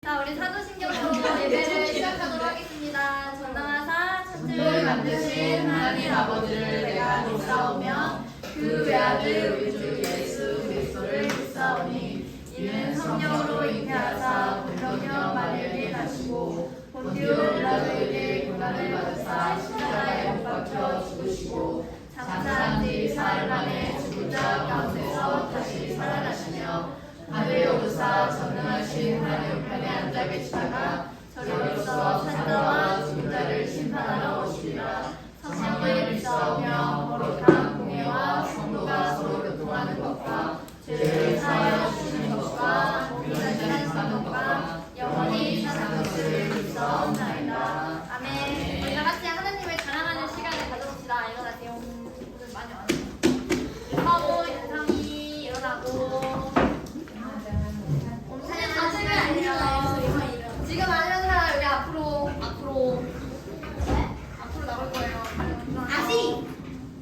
자, 우리 사도신경으로 예배를 시작하도록 하겠습니다. 전능하사 천지를 만드신 하나님 아버지를 내가 믿사오며 그 외아들 우리 주 예수 그리스도를 믿사오니 이는 성령으로 잉태하사 본병녀 마리아에게 나시고 본디오 빌라도에게 고난을 받으사 십자가에 못 박혀 죽으시고 장사한 지 사흘 만에 죽은 자 가운데서 다시 살아나시며 하늘에 오르사 전능하신 하나님 우편에 앉아 계시다가 저리로서 산자와 죽은 자를 심판하러 오시리라. 성령을 믿사오며 거룩한 공예와 성도가 서로 교통하는 것과 죄를 사하여 주시는 것과 공의를 사는 것과 영원히 사는 것을 믿사옵나이다. 아멘. 우리 다같이 하나님을 자랑하는 시간을 가져봅시다. 일어나세요. 오늘 많이 왔네요. 하고 인상이 일어나고 지금 안 일어난 사람 여기 앞으로 나올 거예요. 다시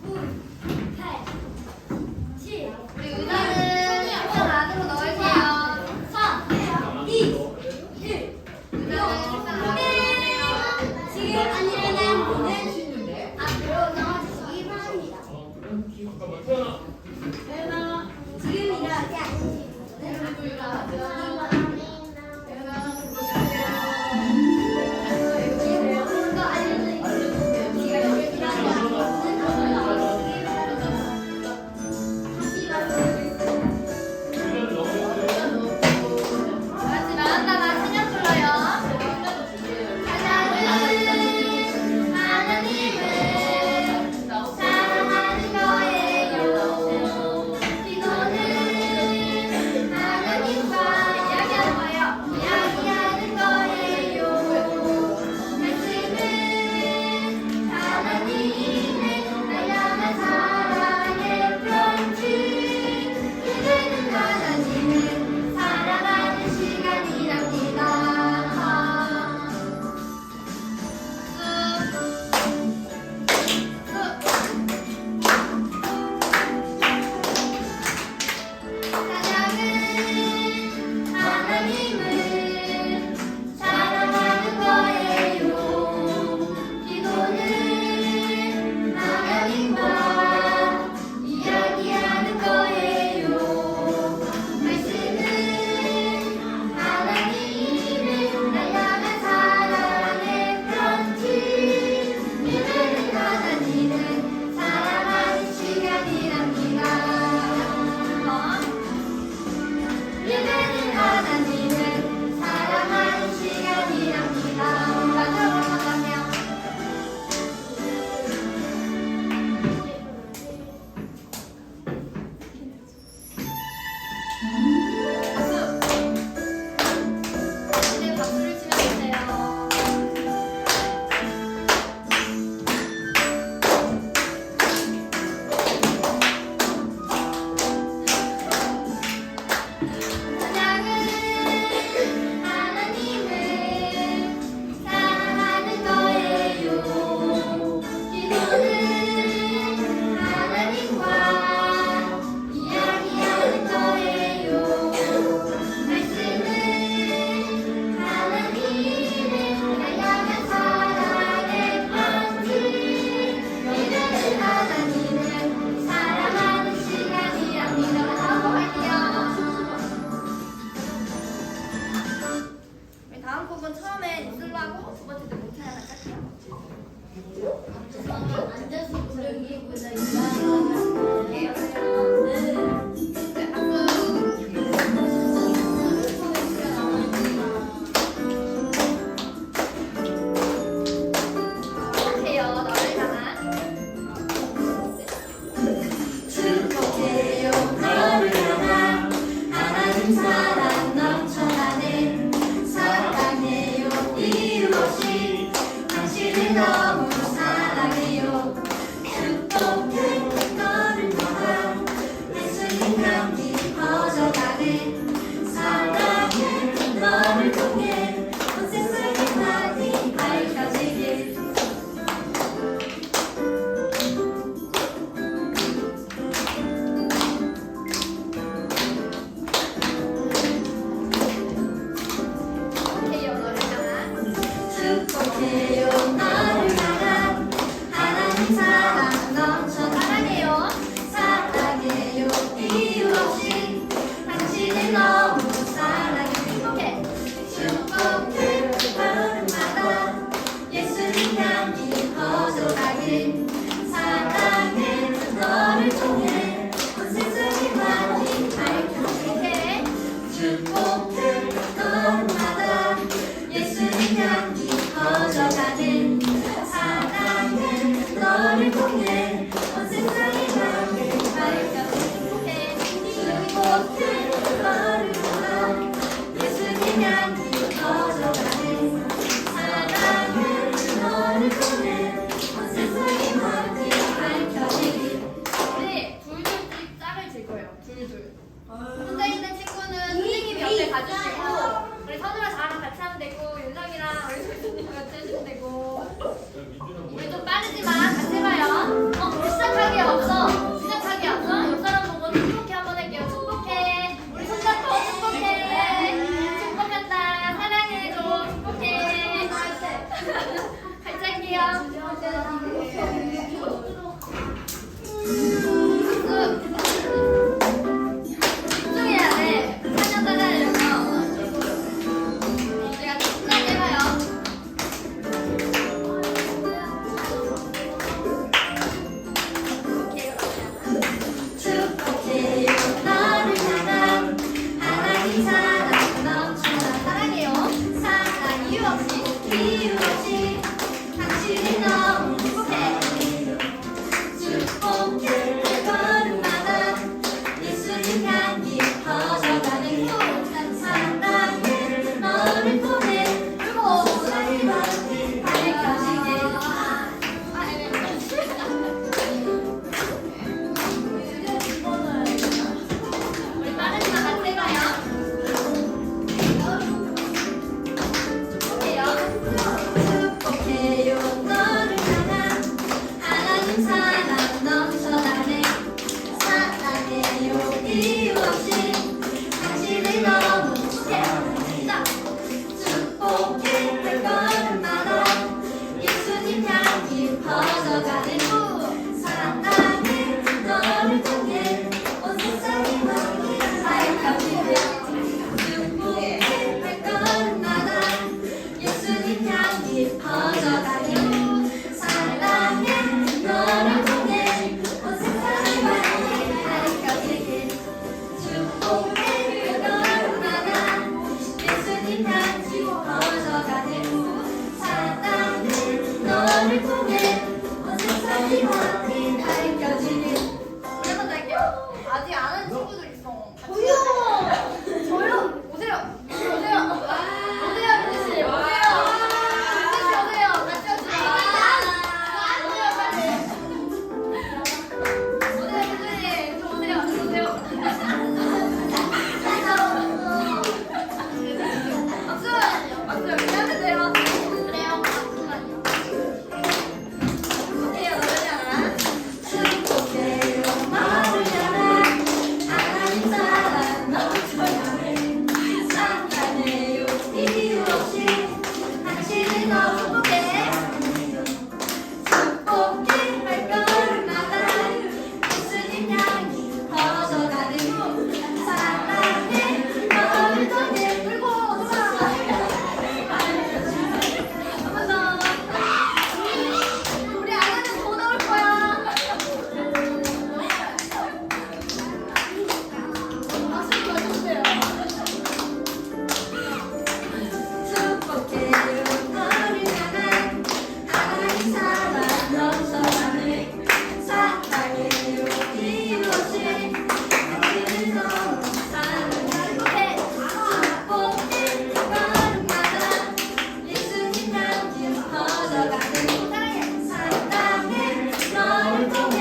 9, 8, 7 우리 의자는 책상 안으로 넣을게요. 3, 2, 1 의자는 책상 안으로 넣을게요. 지금 안 일어난 분은 앞으로 나와주시기 바랍니다. 지금 일어나지 않으신 분은 같이 나간다가 찬양 불러요. 하나님을 사랑하는 거예요. 이거는 하나님과 축복해 걸음마다 예수님 향기 퍼져가네 사랑은 너를 보내 온 세상이 멀리 밝혀지길 우리 둘둘 짝을 질 거예요. 둘둘. 혼자 있는 친구는 선생님이 옆에 가주시고 우리 선우랑 저랑 같이 하면 되고 윤정이랑 우리 선생님 같이 해주면 되고 우리 좀 빠르지만 같이 해봐요. 시작하기에 앞서 옆 사람 보고 축복해 한번 할게요. 축복해. 우리 손잡고 축복해. 축복한다. 사랑해줘. 축복해. 같이 할게요. 집중해야 돼. 한명 따라하려면 우리가 집중하게 해봐요. 축복해요 너를 향한 하나님 사랑 넘쳐나 사랑해요. 사랑 이유 없이 이유 없이 당신이 너무 축복해 축복해 걸음마다 예수님 향기 퍼져가는 사랑해 너를 통해 세상이 멀리 밝혀지게 우리 빠르지만 같이 해봐요. 축복해요. 축복해요 너를 향한 하나님 사랑 넘쳐나네 사랑해요 이유 없이 당신을 너무 축복해 시작 축복해 할 걸음마다 예수님 향기 퍼져가는 사랑해 너를 통해 온 세상이 멀리 밝혀지게 축복해 할 걸음마다 예수님 향기 퍼져가는 사랑해 너를 통해 온 세상이 멀리 밝혀지게 축복해 할 걸음마다 예수님 향기 퍼져가는 사랑해 너를 통해 온 세상이 멀리 밝혀지게 우리 한번 더 할게요. 아직 안 하는 친구들 있어. 같이 해야 돼. 저요? 오세요. 오세요. 오세요, 민지 씨. 오세요. 민지 씨 오세요. 같이 합시다. 오세요, 빨리. 오세요, 민지 씨. 저 오세요. 오세요. 박수. 박수. 이렇게 하면 돼요. 그래요. 잠시만요. 오세요, 너희들아. 축복해요 너를 향한 하나님 사랑 넘쳐나네 사랑해요 이유 없이 당신을 너무 축복해 할 걸음마다 예수님 향기 퍼져가는 사랑해 너를 통해 그리고 한번 더. 우리 안에는 더 나올 거야. 박수 좀 쳐주세요. 축복해요 너를 향한 하나님 사랑 넘쳐나네 사랑해요 이유 없이 당신을 너무 사랑해 축복해 걸음마다 예수님 향기 퍼져가는 사랑해 너를 통해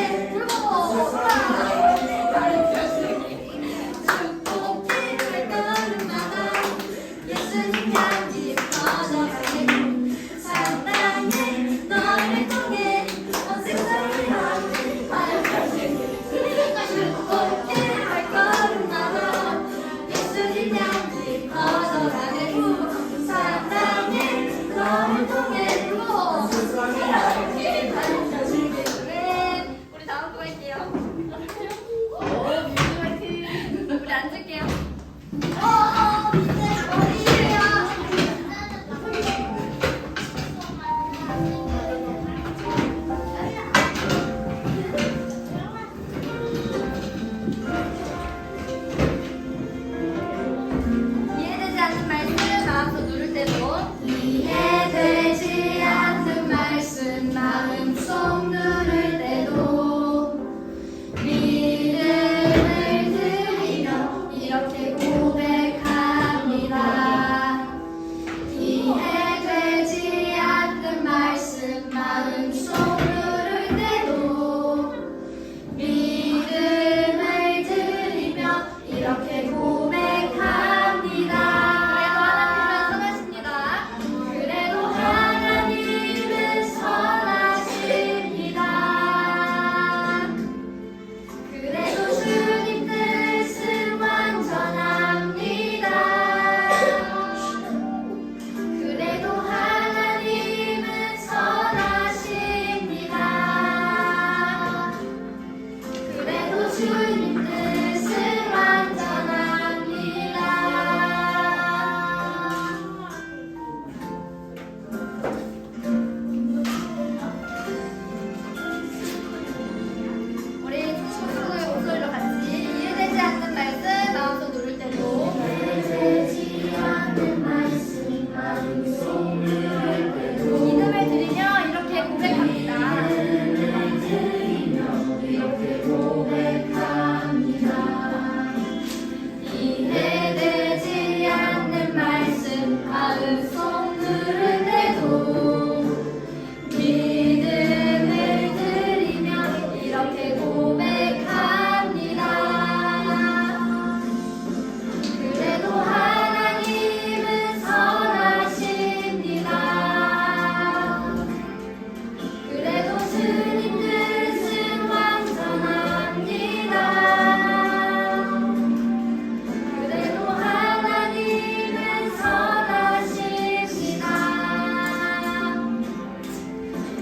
축복해 걸음마다 예수님 향기 퍼져가는 사랑해 너를 통해 온 세상이 멀리 밝혀지게 축복해 걸음마다 예수님 향기 퍼져가는 사랑해 너를 통해 온 세상이 멀리 밝혀지게 네, 우리 다음 거 할게요. 우리 앉을게요. 이해되지 않는 말씀 마음속 누를 때도 이해되지 않는 말씀 마음속 누를 때도 믿음을 드리며 이렇게 고백합니다. 이해되지 않는 말씀 마음속으로 때도 믿음을 드리며 이렇게 고백합니다. 그래도 하나님은 선하십니다. 그래도 주님 뜻은 완전합니다. 그래도 하나님은 선하십니다. 그래도 주님 뜻은 완전합니다. 우리 친구들의 목소리로 같이 이해되지 않는 말씀 마음속 누를 때도 이해되지 않는 말씀 마음속 누를 때도 믿음을 드리며 이렇게 고백합니다. 이렇게 고백합니다. 이해되지 않는 말씀 마음속 누를 때도 믿음을 드리며 이렇게 고백합니다. 그래도 하나님은 선하십니다. 그래도 주님 뜻은 완전합니다. 그래도 하나님은 선하십니다.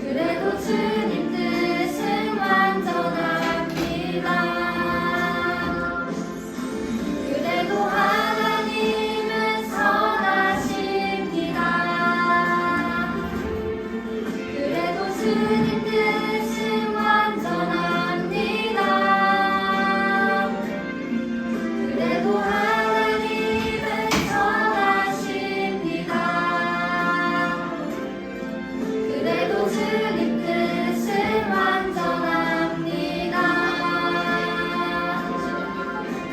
그래도 주님 뜻은 완전합니다. 그래도 하나님은 선하십니다. 그래도 주님 뜻은 완전합니다. 그래도 하나님은 선하십니다. 그래도 주님 뜻은 완전합니다.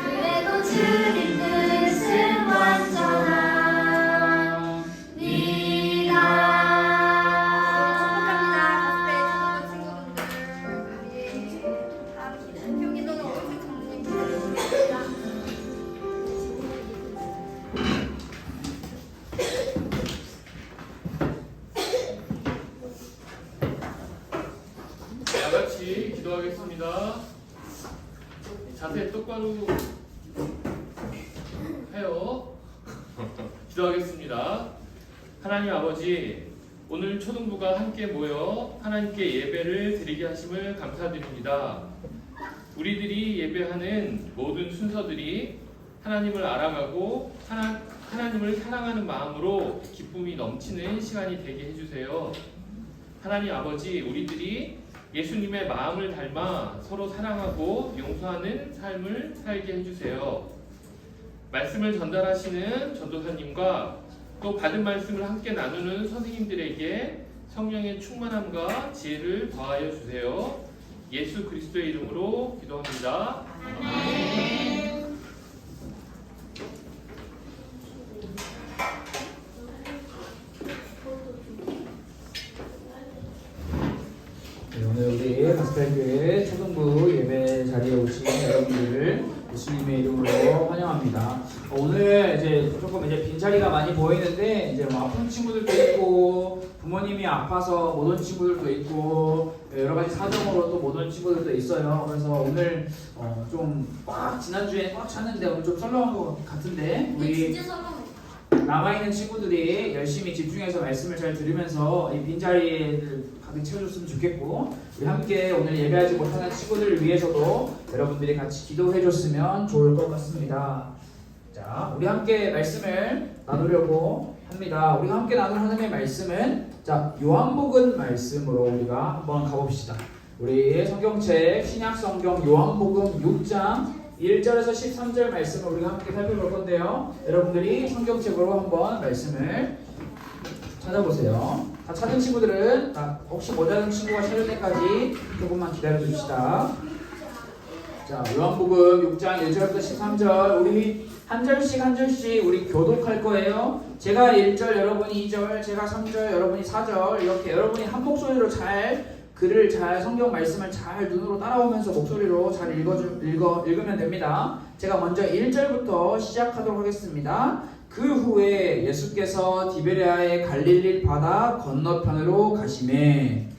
그래도 주님 뜻은 완전합니다. 축복합니다. 교기도는 오른쪽 장로님 부탁드립니다. 다 같이 기도하겠습니다. 자세 똑바로 해요. 기도하겠습니다. 하나님 아버지, 오늘 초등부가 함께 모여 하나님께 예배를 드리게 하심을 감사드립니다. 우리들이 예배하는 모든 순서들이 하나님을 알아가고 하나님을 사랑하는 마음으로 기쁨이 넘치는 시간이 되게 해주세요. 하나님 아버지, 우리들이 예수님의 마음을 닮아 서로 사랑하고 용서하는 삶을 살게 해주세요. 말씀을 전달하시는 전도사님과 또 받은 말씀을 함께 나누는 선생님들에게 성령의 충만함과 지혜를 더하여 주세요. 예수 그리스도의 이름으로 기도합니다. 아멘. 네, 오늘 우리 가스펠교회 초등부 예배 자리에 오신 여러분들을 예수님의 이름으로 환영합니다. 오늘 이제 조금 빈자리가 많이 보이는데 이제 뭐 아픈 친구들도 있고 부모님이 아파서 못 온 친구들도 있고 여러 가지 사정으로 또 못 온 친구들도 있어요. 그래서 오늘 좀 꽉 지난주에 꽉 찼는데 오늘 좀 썰렁한 것 같은데 우리 남아있는 친구들이 열심히 집중해서 말씀을 잘 들으면서 이 빈자리를 가득 채워줬으면 좋겠고 우리 함께 오늘 예배하지 못하는 친구들을 위해서도 여러분들이 같이 기도해줬으면 좋을 것 같습니다. 자, 우리 함께 말씀을 나누려고 합니다. 우리가 함께 나눌 하나님의 말씀은 자 요한복음 말씀으로 우리가 한번 가봅시다. 우리 성경책 신약성경 요한복음 6장 1절에서 13절 말씀을 우리가 함께 살펴볼 건데요. 여러분들이 성경책으로 한번 말씀을 찾아보세요. 다 찾은 친구들은 혹시 못 찾은 친구가 찾을 때까지 조금만 기다려 줍시다. 자, 요한복음 6장 1절부터 13절 우리 한 절씩 우리 교독할 거예요. 제가 1절, 여러분이 2절, 제가 3절, 여러분이 4절 이렇게 여러분이 한 목소리로 잘 글을 잘 성경 말씀을 잘 눈으로 따라오면서 목소리로 잘 읽으면 됩니다. 제가 먼저 1절부터 시작하도록 하겠습니다. 그 후에 예수께서 디베레아의 갈릴리 바다 건너편으로 가시매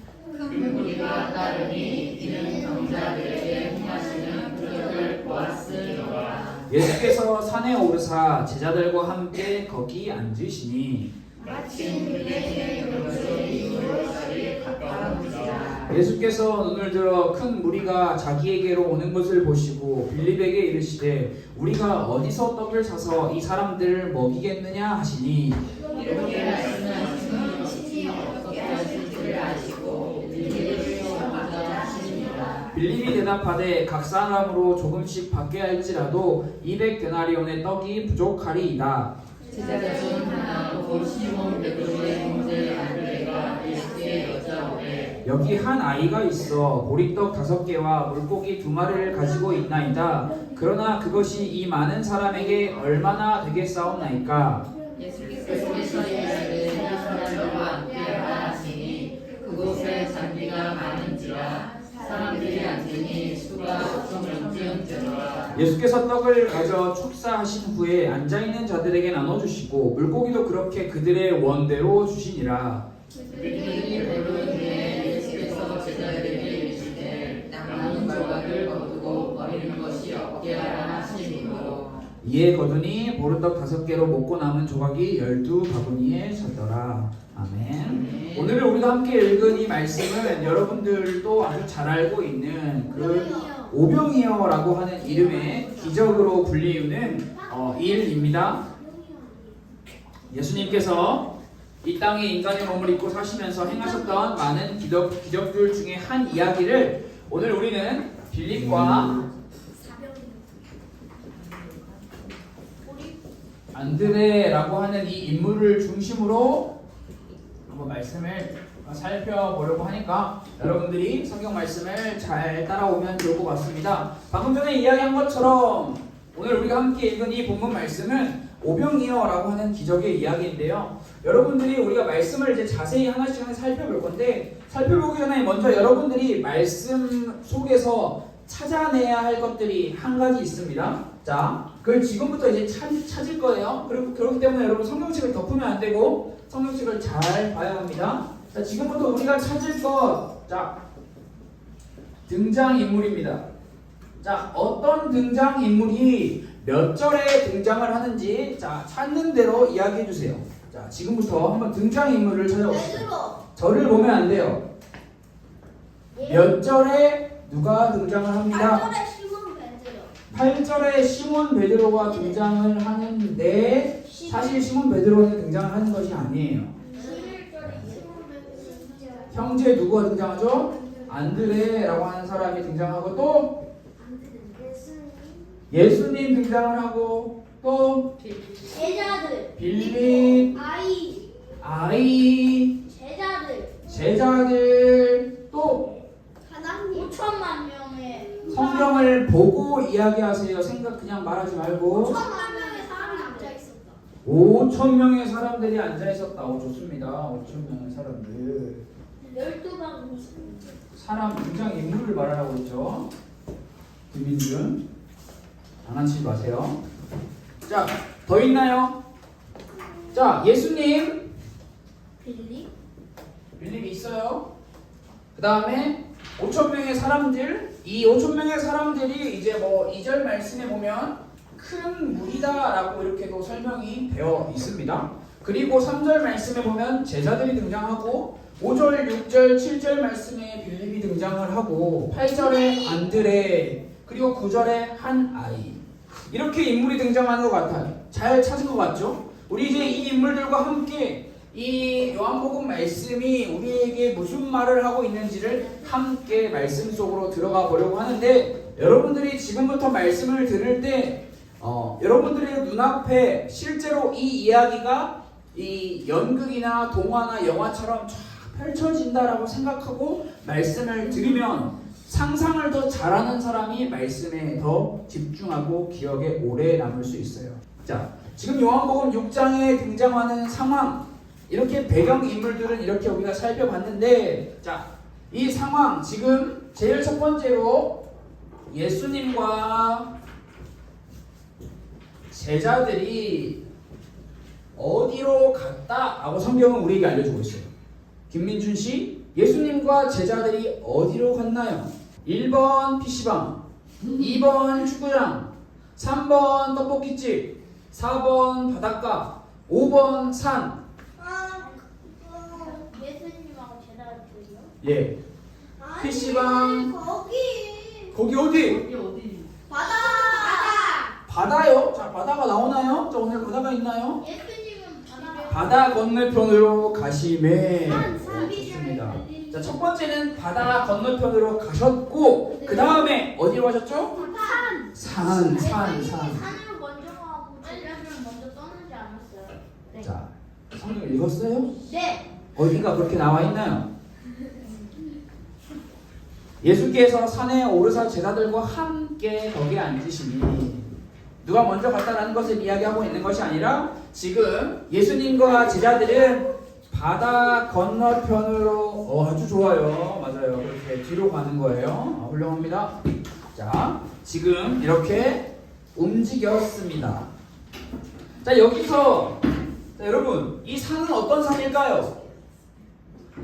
우리가 따르니 이는 병자들에게 행하시는 표적을 보았으니라. 예수께서 산에 오르사 제자들과 함께 거기 앉으시니 마침 그에게 용서의 유월절이 가까운지라. 예수께서 눈을 들어 큰 무리가 자기에게로 오는 것을 보시고 빌립에게 이르시되 우리가 어디서 떡을 사서 이 사람들을 먹이겠느냐 하시니 이렇게 말씀하시니 친히 어떻게 하실 줄 아시고 빌립을 시험하자 하시니라. 빌립이 대답하되 각 사람으로 조금씩 받게 할지라도 200데나리온의 떡이 부족하리이다. 제자 중 하나 곧 시몬 베드로의 형제 안드레가 예수의 여자 오래 여기 한 아이가 있어 보리떡 5개와 물고기 2마리를 가지고 있나이다. 그러나 그것이 이 많은 사람에게 얼마나 되겠사옵나이까? 예수께서 이르시되 이 사람들과 함께 하라 하시니 그곳에 잔디가 많은지라 사람들이 앉으니 수가 5,000명쯤 되더라. 예수께서 떡을 가져 축사하신 후에 앉아있는 자들에게 나눠주시고 물고기도 그렇게 그들의 원대로 주시니라. 그들이 배부른 후에 예수께서 제자들에게 이르시되 남은 조각을 거두고 버리는 것이 없게 하라 하시므로 이에 거두니 보리떡 5개로 먹고 남은 조각이 12바구니에 섰더라. 아멘. 오늘 우리가 함께 읽은 이 말씀은 여러분들도 아주 잘 알고 있는 그 오병이어라고 하는 이름의 기적으로 불리우는 일입니다. 예수님께서 이 땅에 인간의 몸을 입고 사시면서 행하셨던 많은 기적들 중에 한 이야기를 오늘 우리는 빌립과 안드레라고 하는 이 인물을 중심으로 한번 말씀을 살펴보려고 하니까 여러분들이 성경 말씀을 잘 따라오면 좋을 것 같습니다. 방금 전에 이야기한 것처럼 오늘 우리가 함께 읽은 이 본문 말씀은 오병이어라고 하는 기적의 이야기인데요. 여러분들이 우리가 말씀을 이제 자세히 하나씩 살펴볼 건데 살펴보기 전에 먼저 여러분들이 말씀 속에서 찾아내야 할 것들이 한 가지 있습니다. 자, 그걸 지금부터 이제 찾을 거예요. 그리고 그렇기 때문에 여러분 성경책을 덮으면 안 되고 성경책을 잘 봐야 합니다. 자, 지금부터 우리가 찾을 것, 자, 등장인물입니다. 자, 어떤 등장인물이 몇 절에 등장을 하는지 자, 찾는 대로 이야기해 주세요. 자, 지금부터 한번 등장인물을 찾아봅시다. 절을 보면 안 돼요. 몇 절에 누가 등장을 합니다. 8절에 시몬 베드로가 등장을 하는데 사실 시몬 베드로는 등장을 하는 것이 아니에요. 형제 누구가 등장하죠? 안드레라고 하는 사람이 등장하고 또 예수님 등장을 하고 또 제자들, 빌립, 아이, 제자들 또 하나님 5천만 명의 성경을 보고 이야기하세요. 생각 그냥 말하지 말고 5천만 명의 사람이 앉아 있었다. 5,000명의 사람들이 앉아 있었다. 좋습니다. 5,000명의 사람들. 12방 사람 등장 인물을 말하고 있죠. 김민준 장난치지 마세요. 자, 더 있나요? 자, 예수님 빌립이 있어요. 그 다음에 5,000명의 사람들, 이 5,000명의 사람들이 이제 뭐 2절 말씀에 보면 큰 무리다라고 이렇게도 설명이 되어 있습니다. 그리고 3절 말씀에 보면 제자들이 등장하고 5절, 6절, 7절 말씀에 빌립이 등장을 하고 8절에 안드레 그리고 9절에 한 아이 이렇게 인물이 등장하는 것 같아요. 잘 찾은 것 같죠? 우리 이제 이 인물들과 함께 이 요한복음 말씀이 우리에게 무슨 말을 하고 있는지를 함께 말씀 속으로 들어가 보려고 하는데 여러분들이 지금부터 말씀을 들을 때 여러분들의 눈앞에 실제로 이 이야기가 이 연극이나 동화나 영화처럼 쫙 펼쳐진다라고 생각하고 말씀을 들으면 상상을 더 잘하는 사람이 말씀에 더 집중하고 기억에 오래 남을 수 있어요. 자, 지금 요한복음 6장에 등장하는 상황, 이렇게 배경 인물들은 이렇게 우리가 살펴봤는데, 자, 이 상황 지금 제일 첫 번째로 예수님과 제자들이 어디로 갔다라고 성경은 우리에게 알려주고 있어요. 김민준 씨, 예수님과 제자들이 어디로 갔나요? 1번 PC방, 2번 축구장, 3번 떡볶이집, 4번 바닷가, 5번 산. 예수님하고 제자들이요? 예. PC방. 거기 거기 어디? 여기 어디? 바다. 바다요? 자, 바다가 나오나요? 자, 오늘 바다가 있나요? 예수님은 바다. 바다 건너편으로 가심에. 산. 좋습니다. 자, 첫 번째는 바다 건너편으로 가셨고, 그 다음에 어디로 가셨죠? 산. 산으로 먼저 가고 제자들은 먼저 떠나지 않았어요. 네. 자, 성경 읽었어요? 네. 어디가 그렇게 나와 있나요? 예수께서 산에 오르사 제자들과 함께 벽에 앉으시니, 누가 먼저 갔다라는 것을 이야기하고 있는 것이 아니라 지금 예수님과 제자들은 바다 건너편으로 아주 좋아요. 맞아요. 그렇게 뒤로 가는 거예요. 훌륭합니다. 자, 지금 이렇게 움직였습니다. 자, 여기서 자, 여러분, 이 산은 어떤 산일까요?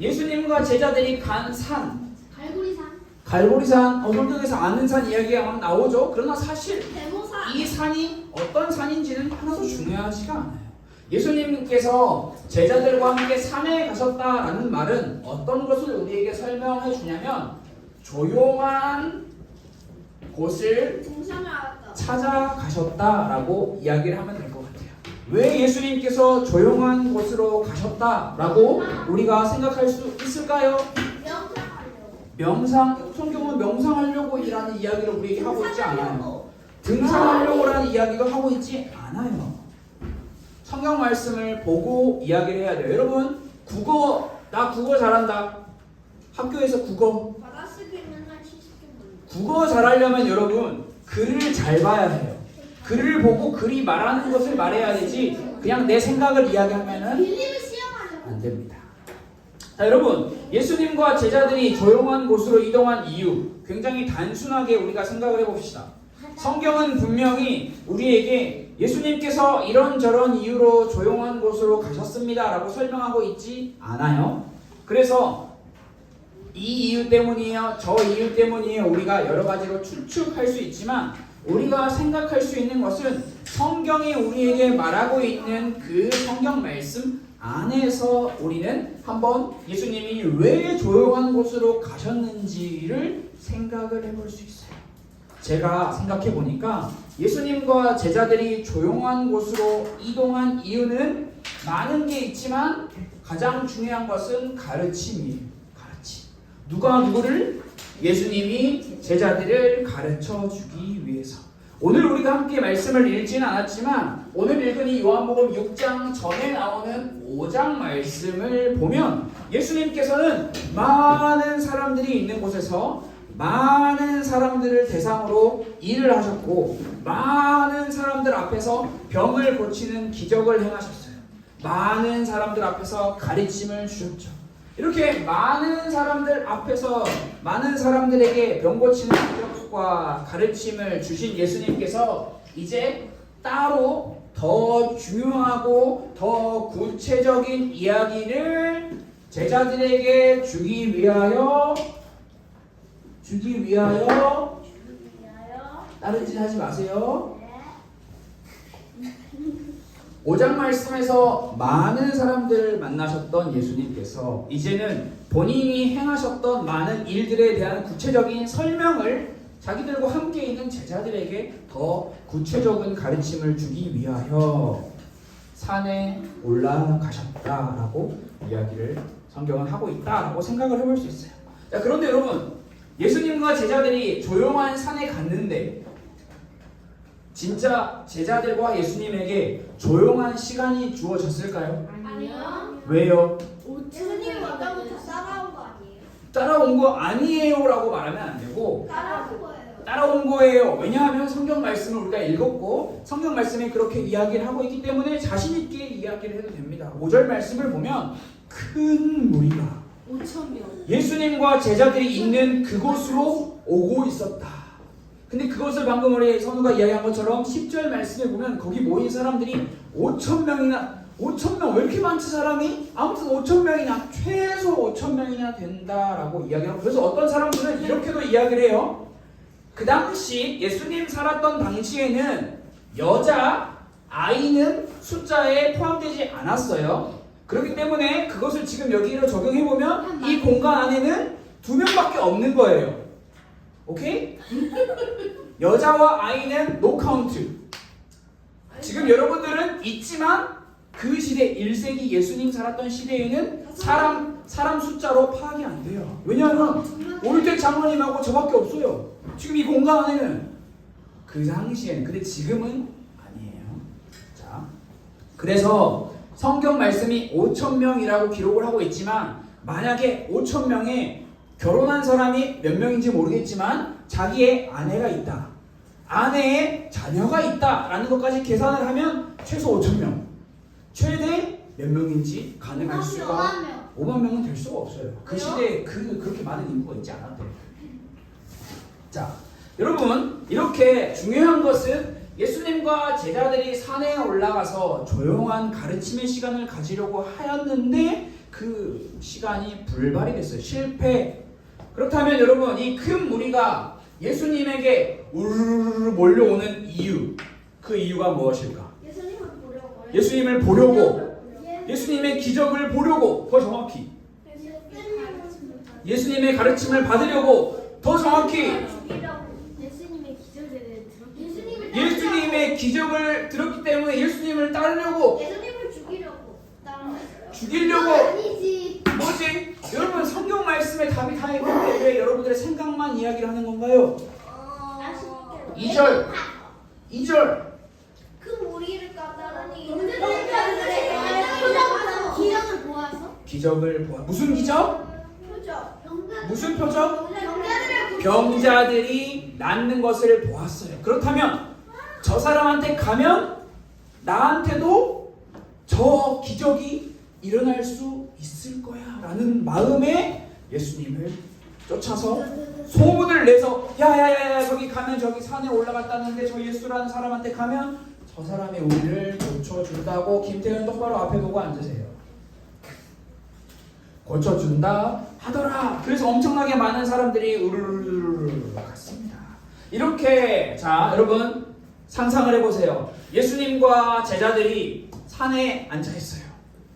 예수님과 제자들이 간 산, 갈고리산. 갈보리산, 성경에서 아는 산 이야기가 막 나오죠. 그러나 사실 대모산. 이 산이 어떤 산인지는 하나도 중요하지가 않아요. 예수님께서 제자들과 함께 산에 가셨다라는 말은 어떤 것을 우리에게 설명해 주냐면, 조용한 곳을 등산을 알았다. 찾아가셨다라고 이야기를 하면 될 것 같아요. 왜 예수님께서 조용한 곳으로 가셨다라고 우리가 생각할 수 있을까요? 명상, 성경은 명상하려고 이라는 이야기를 우리에게 하고 있지 않아요. 등산하려고라는 이야기도 하고 있지 않아요. 성경 말씀을 보고 이야기를 해야 돼요. 여러분, 나 국어 잘한다. 학교에서 국어. 받아쓰기 맨날 70개 국어 잘하려면 여러분, 글을 잘 봐야 해요. 글을 보고 글이 말하는 것을 말해야 되지, 그냥 내 생각을 이야기하면은 빌림을 시험하려고. 안 됩니다. 자, 여러분, 예수님과 제자들이 조용한 곳으로 이동한 이유, 굉장히 단순하게 우리가 생각을 해봅시다. 성경은 분명히 우리에게 예수님께서 이런저런 이유로 조용한 곳으로 가셨습니다 라고 설명하고 있지 않아요. 그래서 이 이유 때문이에요, 저 이유 때문이에요, 우리가 여러 가지로 추측할 수 있지만, 우리가 생각할 수 있는 것은 성경이 우리에게 말하고 있는 그 성경 말씀 안에서 우리는 한번 예수님이 왜 조용한 곳으로 가셨는지를 생각을 해볼 수 있어요. 제가 생각해 보니까 예수님과 제자들이 조용한 곳으로 이동한 이유는 많은 게 있지만 가장 중요한 것은 가르침이에요. 가르침. 누가 누구를? 예수님이 제자들을 가르쳐 주기 위해서. 오늘 우리가 함께 말씀을 읽지는 않았지만 오늘 읽은 이 요한복음 6장 전에 나오는 5장 말씀을 보면 예수님께서는 많은 사람들이 있는 곳에서 많은 사람들을 대상으로 일을 하셨고, 많은 사람들 앞에서 병을 고치는 기적을 행하셨어요. 많은 사람들 앞에서 가르침을 주셨죠. 이렇게 많은 사람들 앞에서 많은 사람들에게 병 고치는 기적과 가르침을 주신 예수님께서 이제 따로 더 중요하고 더 구체적인 이야기를 제자들에게 주기 위하여 다른 짓 하지 마세요. 5장 말씀에서 많은 사람들을 만나셨던 예수님께서 이제는 본인이 행하셨던 많은 일들에 대한 구체적인 설명을 자기들과 함께 있는 제자들에게 더 구체적인 가르침을 주기 위하여 산에 올라가셨다라고 이야기를 성경은 하고 있다라고 생각을 해볼 수 있어요. 자, 그런데 여러분, 예수님과 제자들이 조용한 산에 갔는데 진짜 제자들과 예수님에게 조용한 시간이 주어졌을까요? 아니요. 왜요? 예수님이 왔다고 다 따라온 거 아니에요? 따라온 거 아니에요라고 말하면 안 되고 따라한 거예요. 따라온 거예요. 왜냐하면 성경 말씀을 우리가 읽었고 성경 말씀에 그렇게 이야기를 하고 있기 때문에 자신 있게 이야기를 해도 됩니다. 5절 말씀을 보면 큰 무리가 5,000명. 예수님과 제자들이 있는 그곳으로 오고 있었다. 근데 그것을 방금 우리 선우가 이야기한 것처럼 10절 말씀에 보면 거기 모인 사람들이 5,000명이나 5,000명 왜 이렇게 많지 사람이? 아무튼 5,000명이나 최소 5,000명이나 된다라고 이야기하고 그래서 어떤 사람들은 이렇게도 이야기를 해요. 그 당시 예수님 살았던 당시에는 여자, 아이는 숫자에 포함되지 않았어요. 그렇기 때문에 그것을 지금 여기로 적용해보면 이 공간 안에는 2명밖에 없는 거예요. 오케이? 여자와 아이는 노 카운트. 지금 여러분들은 있지만 그 시대 1세기 예수님 살았던 시대에는 사람 숫자로 파악이 안 돼요. 왜냐하면 오일대 장로님하고 저밖에 없어요. 지금 이 공간 안에는 그 당시에는 근데 지금은 아니에요. 자, 그래서 성경 말씀이 5,000명이라고 기록을 하고 있지만 만약에 5,000명에 결혼한 사람이 몇 명인지 모르겠지만 자기의 아내가 있다. 아내의 자녀가 있다라는 것까지 계산을 하면 최소 5,000명. 최대 몇 명인지 가능할 수가 5만 명은 될 수가 없어요. 그 시대에 그렇게 많은 인구가 있지 않았대요. 자, 여러분 이렇게 중요한 것은 예수님과 제자들이 산에 올라가서 조용한 가르침의 시간을 가지려고 하였는데 그 시간이 불발이 됐어요. 실패. 그렇다면 여러분 이 큰 무리가 예수님에게 우르르 몰려오는 이유 그 이유가 무엇일까? 예수님을 보려고 예수님의 기적을 보려고 더 정확히 예수님의 가르침을 받으려고 더 정확히 예수님의 기적을 들었기 때문에 예수님을 따르려고 예수님을 죽이려고 따라왔어요. 죽이려고 아니지. 뭐지? 여러분 성경 말씀에 답이 다 있는데 왜 여러분들의 생각만 이야기를 하는 건가요? 2절 그 무리를 까다로니 기적을 보아서? 기적을 보아 무슨 기적? 표적. 무슨 표적? 병자들을 병자들이 낫는 것을 보았어요. 그렇다면 저 사람한테 가면 나한테도 저 기적이 일어날 수 있을 거야 라는 마음에 예수님을 쫓아서 소문을 내서 야야야야 저기 가면 저기 산에 올라갔다는데 저 예수라는 사람한테 가면 저 사람의 우리를 고쳐준다고. 김태현 똑바로 앞에 보고 앉으세요. 고쳐준다 하더라. 그래서 엄청나게 많은 사람들이 우르르르 갔습니다. 이렇게 자 여러분 상상을 해보세요. 예수님과 제자들이 산에 앉아있어요.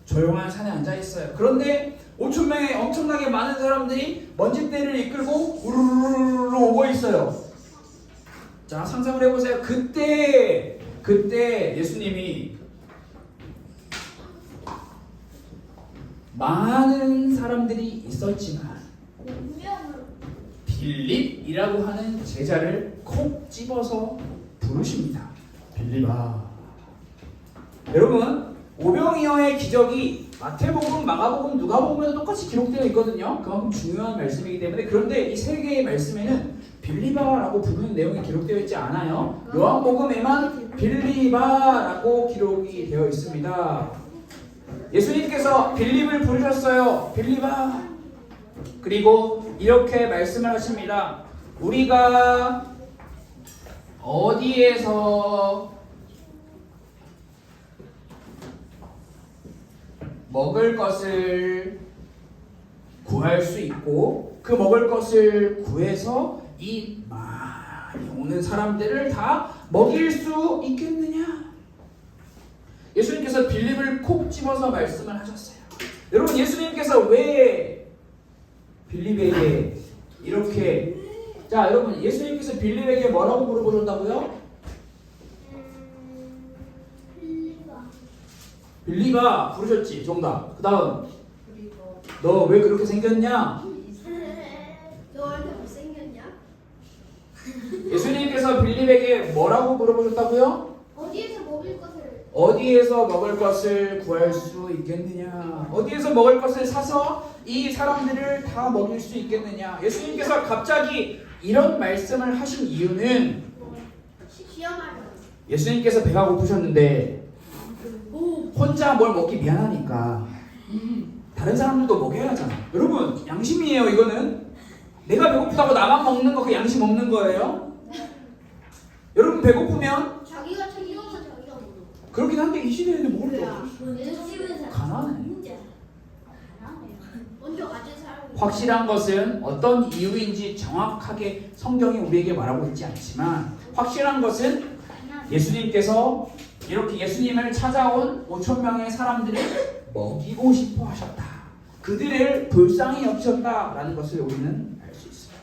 조용한 산에 앉아있어요. 그런데 5,000명의 엄청나게 많은 사람들이 먼지대를 이끌고 우르르르 오고 있어요. 자 상상을 해보세요. 그때 예수님이 많은 사람들이 있었지만 빌립이라고 하는 제자를 콕 집어서 부르십니다. 빌립아. 여러분 오병이어의 기적이 마태복음, 마가복음, 누가복음에도 똑같이 기록되어 있거든요. 그만큼 중요한 말씀이기 때문에. 그런데 이 세 개의 말씀에는 빌립아라고 부르는 내용이 기록되어 있지 않아요. 요한복음에만 빌립아라고 기록이 되어 있습니다. 예수님께서 빌립을 부르셨어요. 빌립아. 그리고 이렇게 말씀을 하십니다. 우리가 어디에서 먹을 것을 구할 수 있고 그 먹을 것을 구해서 이 많이 오는 사람들을 다 먹일 수 있겠느냐? 예수님께서 빌립을 콕 집어서 말씀을 하셨어요. 여러분 예수님께서 왜 빌립에게 이렇게 자 여러분 예수님께서 빌립에게 뭐라고 물어보셨다고요? 빌립아 부르셨지. 정답. 그 다음 너 왜 그렇게 생겼냐? 너 얼굴 못생겼냐? 예수님께서 빌립에게 뭐라고 물어보셨다고요? 어디에서 먹을 어디에서 먹을 것을 구할 수 있겠느냐? 어디에서 먹을 것을 사서 이 사람들을 다 먹일 수 있겠느냐? 예수님께서 갑자기 이런 말씀을 하신 이유는 예수님께서 배가 고프셨는데 혼자 뭘 먹기 미안하니까 다른 사람들도 먹여야 하잖아. 여러분, 양심이에요. 이거는 내가 배고프다고 나만 먹는 거 그 양심 없는 거예요? 여러분, 배고프면 자기가 챙겨서 자기가 먹어. 그렇긴 한데 이 시대에는 먹을 게 없어. 가난해. 먼저 가진 사람이. 확실한 것은 어떤 이유인지 정확하게 성경이 우리에게 말하고 있지 않지만 확실한 것은 예수님께서 이렇게 예수님을 찾아온 5천 명의 사람들을 먹이고 싶어 하셨다. 그들을 불쌍히 여기셨다라는 것을 우리는 알 수 있습니다.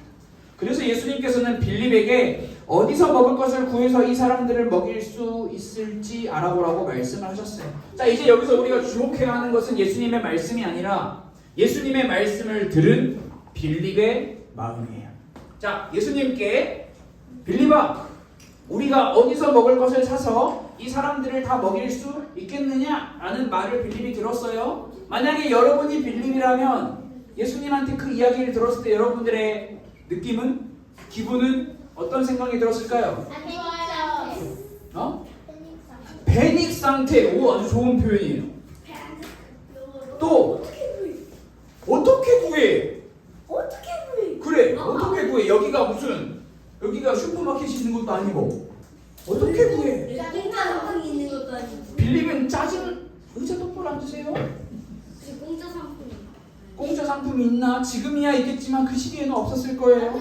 그래서 예수님께서는 빌립에게 어디서 먹을 것을 구해서 이 사람들을 먹일 수 있을지 알아보라고 말씀을 하셨어요. 자, 이제 여기서 우리가 주목해야 하는 것은 예수님의 말씀이 아니라 예수님의 말씀을 들은 빌립의 마음이에요. 자, 예수님께 빌립아, 우리가 어디서 먹을 것을 사서 이 사람들을 다 먹일 수 있겠느냐라는 말을 빌립이 들었어요. 만약에 여러분이 빌립이라면 예수님한테 그 이야기를 들었을 때 여러분들의 느낌은, 기분은 어떤 생각이 들었을까요? 안 좋아요. 어? 패닉 상태. 오, 아주 좋은 표현이에요. 또 어떻게 구해? 어떻게 구해? 그래, 어떻게 구해? 여기가 슈퍼마켓이 있는 것도 아니고 어떻게 구해? 공짜 상품이 있는 것도 아니고. 빌립은 짜증. 의자 똑바로 앉으세요. 공짜 상품이. 공짜 상품이 있나? 지금이야 있겠지만 그 시기에는 없었을 거예요.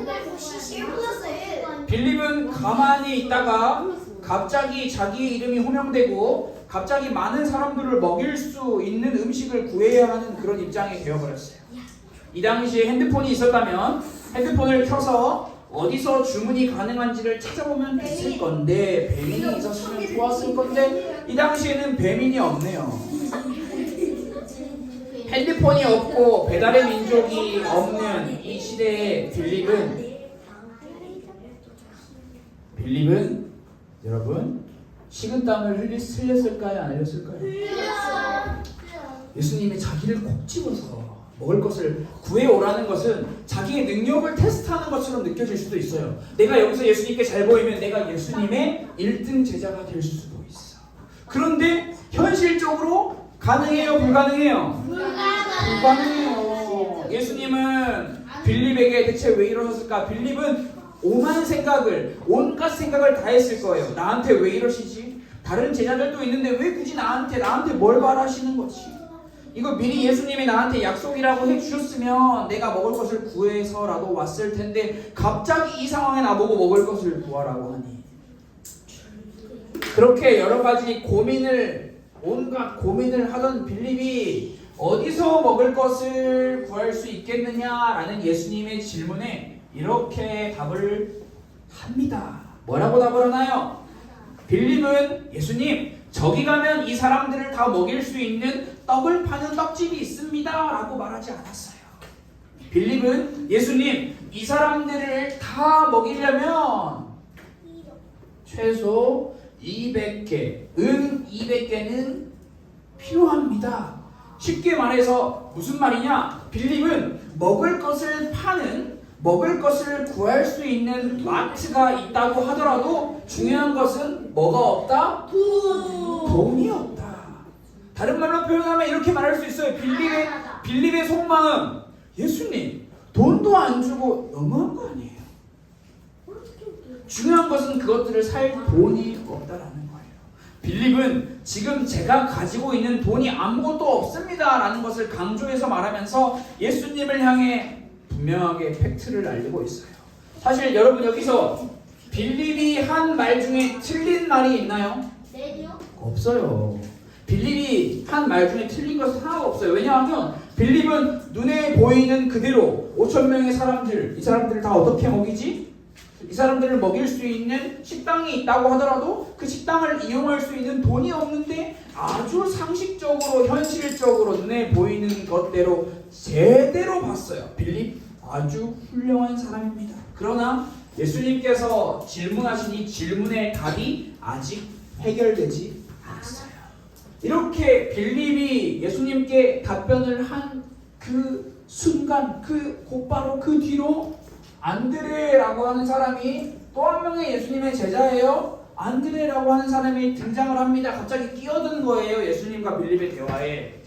빌립은 가만히 있다가 갑자기 자기 이름이 호명되고 갑자기 많은 사람들을 먹일 수 있는 음식을 구해야 하는 그런 입장이 되어버렸어요. 이 당시에 핸드폰이 있었다면 핸드폰을 켜서 어디서 주문이 가능한지를 찾아보면 됐을 건데, 배민이 있었으면 좋았을 건데 이 당시에는 배민이 없네요. 핸드폰이 없고 배달의 민족이 없는 이 시대에 빌립은 여러분 식은땀을 흘렸을까요? 안 흘렸을까요? 예수님이 자기를 콕 집어서 먹을 것을 구해오라는 것은 자기의 능력을 테스트하는 것처럼 느껴질 수도 있어요. 내가 여기서 예수님께 잘 보이면 내가 예수님의 1등 제자가 될 수도 있어. 그런데 현실적으로 가능해요? 불가능해요? 불가능해요. 예수님은 빌립에게 대체 왜 이러셨을까? 빌립은 온갖 생각을 다 했을 거예요. 나한테 왜 이러시지? 다른 제자들도 있는데 왜 굳이 나한테 뭘 바라시는 거지? 이거 미리 예수님이 나한테 약속이라고 해주셨으면 내가 먹을 것을 구해서라도 왔을 텐데 갑자기 이 상황에 나보고 먹을 것을 구하라고 하니, 그렇게 여러 가지 온갖 고민을 하던 빌립이 어디서 먹을 것을 구할 수 있겠느냐라는 예수님의 질문에 이렇게 답을 합니다. 뭐라고 답을 하나요? 빌립은 예수님, 저기 가면 이 사람들을 다 먹일 수 있는 떡을 파는 떡집이 있습니다 라고 말하지 않았어요. 빌립은 예수님, 이 사람들을 다 먹이려면 최소 200개, 은 200개는 필요합니다. 쉽게 말해서 무슨 말이냐? 빌립은 먹을 것을 구할 수 있는 마트가 있다고 하더라도 중요한 것은 뭐가 없다? 돈이 없다. 다른 말로 표현하면 이렇게 말할 수 있어요. 빌립의 속마음, 예수님, 돈도 안 주고 너무한 거 아니에요? 중요한 것은 그것들을 살 돈이 없다라는 거예요. 빌립은 지금 제가 가지고 있는 돈이 아무것도 없습니다 라는 것을 강조해서 말하면서 예수님을 향해 분명하게 팩트를 알리고 있어요. 사실 여러분, 여기서 빌립이 한 말 중에 틀린 말이 있나요? 없어요. 빌립이 한 말 중에 틀린 것은 하나도 없어요. 왜냐하면 빌립은 눈에 보이는 그대로 5천 명의 사람들, 이 사람들을 다 어떻게 먹이지? 이 사람들을 먹일 수 있는 식당이 있다고 하더라도 그 식당을 이용할 수 있는 돈이 없는데 아주 상식적으로, 현실적으로 눈에 보이는 것대로 제대로 봤어요. 빌립 아주 훌륭한 사람입니다. 그러나 예수님께서 질문하신 이 질문의 답이 아직 해결되지 않았어요. 이렇게 빌립이 예수님께 답변을 한 그 순간, 곧바로 그 뒤로 안드레라고 하는 사람이 또 한 명의 예수님의 제자예요. 안드레라고 하는 사람이 등장을 합니다. 갑자기 끼어든 거예요. 예수님과 빌립의 대화에.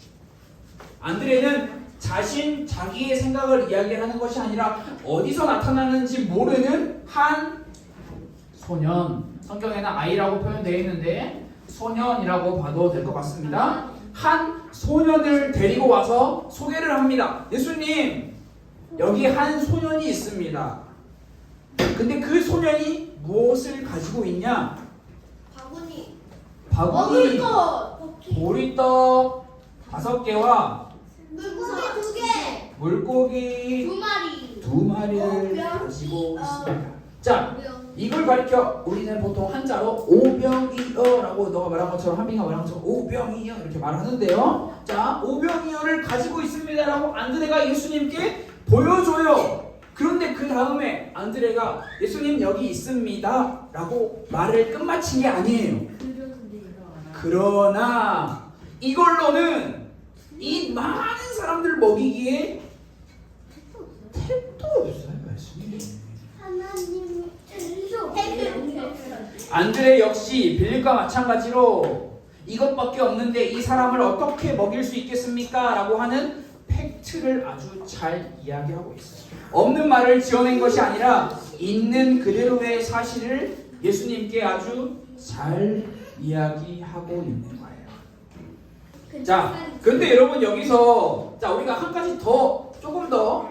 안드레는 자기의 생각을 이야기하는 것이 아니라 어디서 나타나는지 모르는 한 소년, 성경에는 아이라고 표현되어 있는데 소년이라고 봐도 될 것 같습니다. 한 소년을 데리고 와서 소개를 합니다. 예수님, 여기 한 소년이 있습니다. 근데 그 소년이 무엇을 가지고 있냐? 바구니, 보리떡 5개와 물고기 2마리를 가지고 있습니다. 자, 이걸 가리켜 우리는 보통 한자로 오병이어라고 너가 말한 것처럼 한빈이가 말한 것처럼 오병이어 이렇게 말하는데요. 자, 오병이어를 가지고 있습니다라고 안드레가 예수님께 보여줘요. 그런데 그 다음에 안드레가 예수님 여기 있습니다라고 말을 끝마친 게 아니에요. 그러나 이걸로는 이 많은 사람들을 먹이기에 택도 없어요. 말씀이. 안드레 역시 빌립과 마찬가지로 이것밖에 없는데 이 사람을 어떻게 먹일 수 있겠습니까? 라고 하는 팩트를 아주 잘 이야기하고 있어요. 없는 말을 지어낸 것이 아니라 있는 그대로의 사실을 예수님께 아주 잘 이야기하고 있는 거예요. 자, 근데 여러분 여기서 자 우리가 한 가지 더 조금 더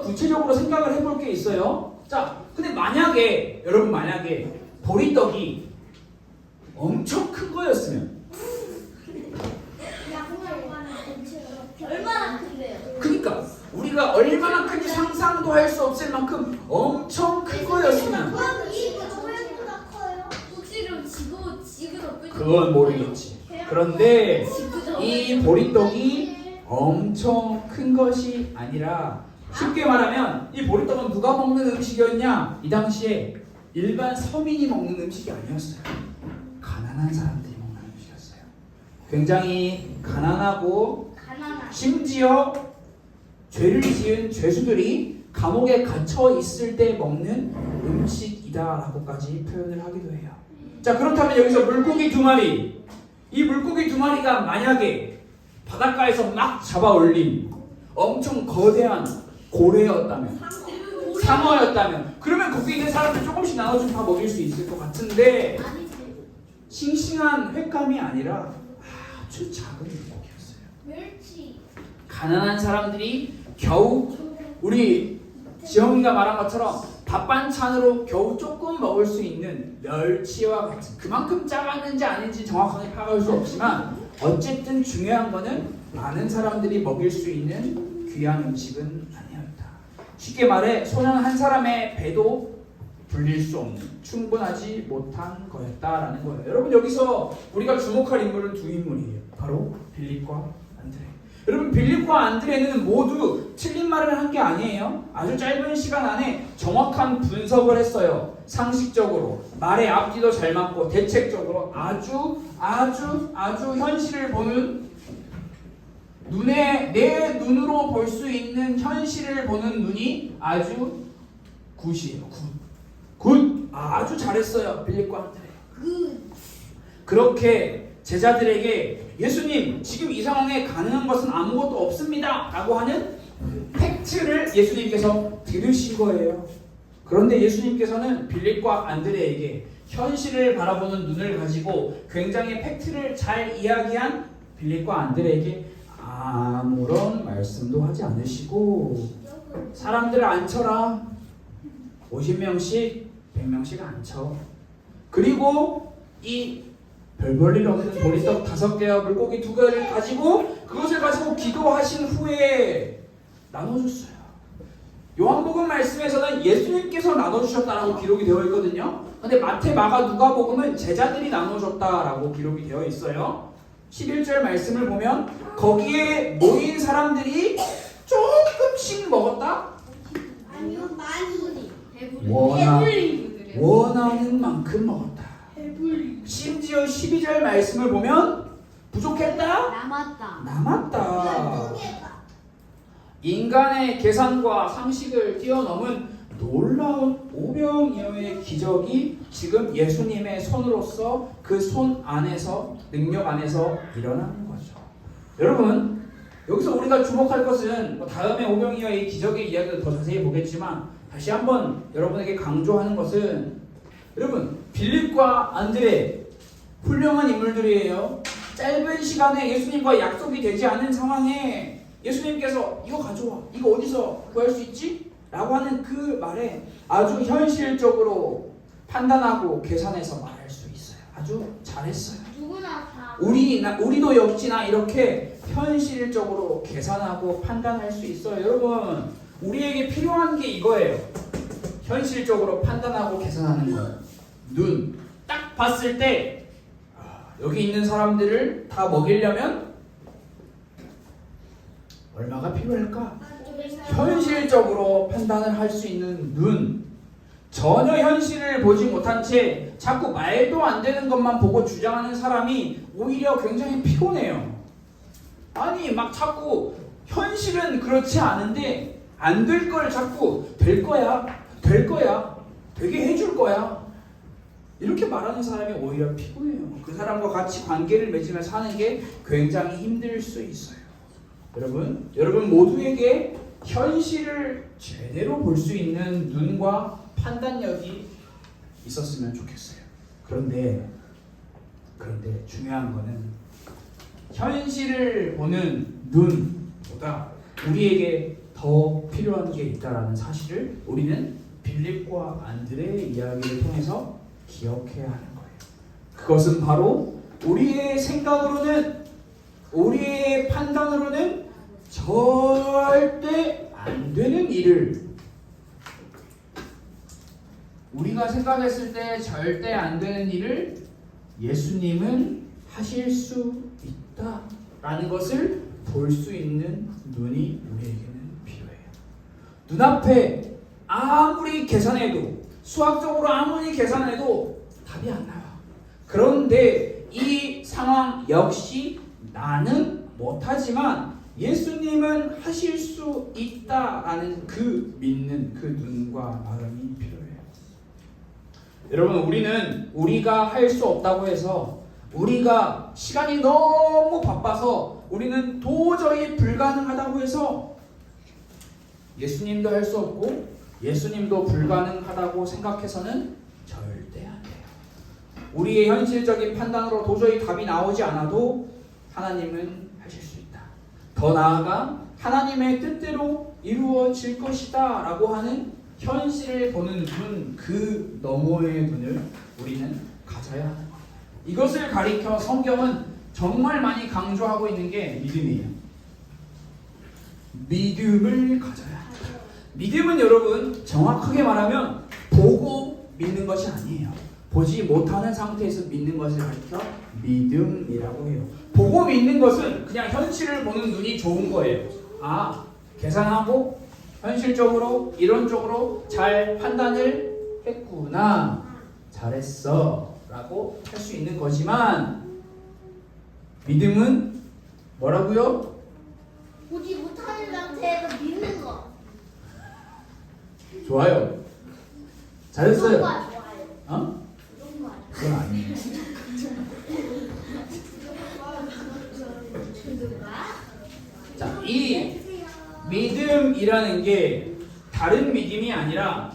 구체적으로 생각을 해볼 게 있어요. 자, 근데 만약에 여러분 만약에 보리떡이 엄청 큰 거였으면 얼마나 큰데요? 그러니까 우리가 얼마나 큰지 상상도 할 수 없을 만큼 엄청 큰 거였으면 혹시 그럼 지구도 그건 모르겠지. 그런데 이 보리떡이 엄청 큰 것이 아니라 쉽게 말하면 이 보리떡은 누가 먹는 음식이었냐? 이 당시에 일반 서민이 먹는 음식이 아니었어요. 가난한 사람들이 먹는 음식이었어요. 굉장히 가난하고 심지어 죄를 지은 죄수들이 감옥에 갇혀 있을 때 먹는 음식이다라고까지 표현을 하기도 해요. 자, 그렇다면 여기서 물고기 2마리, 이 물고기 2마리가 만약에 바닷가에서 막 잡아 올린 엄청 거대한 고래였다면, 상어였다면, 그러면 거기 있는 사람들 조금씩 나눠주면 다 먹일 수 있을 것 같은데 싱싱한 횟감이 아니라 아주 작은 물고기였어요. 멸치. 가난한 사람들이 겨우 우리 지영이가 말한 것처럼 밥 반찬으로 겨우 조금 먹을 수 있는 멸치와 같은, 그만큼 작았는지 아닌지 정확하게 파악할 수 없지만 어쨌든 중요한 거는 많은 사람들이 먹일 수 있는 귀한 음식은 아니었다. 쉽게 말해 소년 한 사람의 배도 불릴 수 없는, 충분하지 못한 거였다라는 거예요. 여러분 여기서 우리가 주목할 인물은 2인물이에요. 바로 빌립과 안드레. 여러분 빌립과 안드레는 모두 틀린 말을 한 게 아니에요. 아주 짧은 시간 안에 정확한 분석을 했어요. 상식적으로 말의 앞뒤도 잘 맞고 대책적으로 아주 현실을 보는, 내 눈으로 볼 수 있는 현실을 보는 눈이 아주 굿이에요. 굿. 아주 잘했어요. 빌립과 안드레. 그렇게 제자들에게 예수님 지금 이 상황에 가능한 것은 아무것도 없습니다 라고 하는 팩트를 예수님께서 들으신 거예요. 그런데 예수님께서는 빌립과 안드레에게 현실을 바라보는 눈을 가지고 굉장히 팩트를 잘 이야기한 빌립과 안드레에게 아무런 말씀도 하지 않으시고 사람들을 앉혀라. 50명씩 100명씩 앉혀. 그리고 이 별 볼 일 없는 보리떡 5개와 물고기 2개를 가지고 그것을 가지고 기도하신 후에 나눠줬어요. 요한복음 말씀에서는 예수님께서 나눠주셨다라고 기록이 되어 있거든요. 근데 마태, 마가, 누가복음은 제자들이 나눠줬다라고 기록이 되어 있어요. 11절 말씀을 보면 거기에 모인 사람들이 조금씩 먹었다? 아니요, 많이. 원하는 만큼 먹었다. 심지어 12절 말씀을 보면 부족했다? 남았다. 남았다. 인간의 계산과 상식을 뛰어넘은 놀라운 오병이어의 기적이 지금 예수님의 손으로서 그 손 안에서, 능력 안에서 일어나는 거죠. 여러분, 여기서 우리가 주목할 것은 다음에 오병이어의 기적의 이야기를 더 자세히 보겠지만 다시 한번 여러분에게 강조하는 것은, 여러분, 빌립과 안드레 훌륭한 인물들이에요. 짧은 시간에 예수님과 약속이 되지 않은 상황에 예수님께서 이거 가져와, 이거 어디서 구할 수 있지? 라고 하는 그 말에 아주 현실적으로 판단하고 계산해서 말할 수 있어요. 아주 잘했어요. 누구나 다. 우리도 역시나 이렇게 현실적으로 계산하고 판단할 수 있어요. 여러분, 우리에게 필요한 게 이거예요. 현실적으로 판단하고 계산하는 거예요. 눈, 딱 봤을 때 여기 있는 사람들을 다 먹이려면 얼마가 필요할까? 현실적으로 판단을 할 수 있는 눈, 전혀 현실을 보지 못한 채 자꾸 말도 안 되는 것만 보고 주장하는 사람이 오히려 굉장히 피곤해요. 아니, 막 자꾸 현실은 그렇지 않은데 안 될 걸 자꾸 될 거야, 될 거야, 되게 해줄 거야, 이렇게 말하는 사람이 오히려 피곤해요. 그 사람과 같이 관계를 맺으며 사는 게 굉장히 힘들 수 있어요. 여러분 모두에게 현실을 제대로 볼 수 있는 눈과 판단력이 있었으면 좋겠어요. 그런데 중요한 거는 현실을 보는 눈보다 우리에게 더 필요한 게 있다라는 사실을 우리는 빌립과 안드레의 이야기를 통해서 기억해야 하는 거예요. 그것은 바로 우리의 생각으로는, 우리의 판단으로는 절대 안 되는 일을, 우리가 생각했을 때 절대 안 되는 일을 예수님은 하실 수 있다라는 것을 볼 수 있는 눈이 우리에게는 필요해요. 눈앞에 아무리 계산해도, 수학적으로 아무리 계산해도 답이 안 나와. 그런데 이 상황 역시 나는 못하지만 예수님은 하실 수 있다라는 그 믿는 그 눈과 마음이 필요해요. 여러분, 우리는 우리가 할 수 없다고 해서, 우리가 시간이 너무 바빠서 우리는 도저히 불가능하다고 해서 예수님도 할 수 없고 예수님도 불가능하다고 생각해서는 절대 안 돼요. 우리의 현실적인 판단으로 도저히 답이 나오지 않아도 하나님은 하실 수 있다. 더 나아가 하나님의 뜻대로 이루어질 것이다 라고 하는 현실을 보는 눈, 그 너머의 눈을 우리는 가져야 하는 거예요. 이것을 가리켜 성경은 정말 많이 강조하고 있는 게 믿음이에요. 믿음을 가져야 한다. 믿음은 여러분, 정확하게 말하면 보고 믿는 것이 아니에요. 보지 못하는 상태에서 믿는 것을 가리켜 믿음이라고 해요. 보고 믿는 것은 그냥 현실을 보는 눈이 좋은 거예요. 아, 계산하고 현실적으로, 이론적으로 잘 판단을 했구나, 잘했어 라고 할 수 있는 거지만, 믿음은 뭐라고요? 보지 못하는 상태에서 믿는 거. 좋아요. 잘했어요. 좋아요. 어? 그건 아니에요. 자, 이 믿음이라는 게 다른 믿음이 아니라,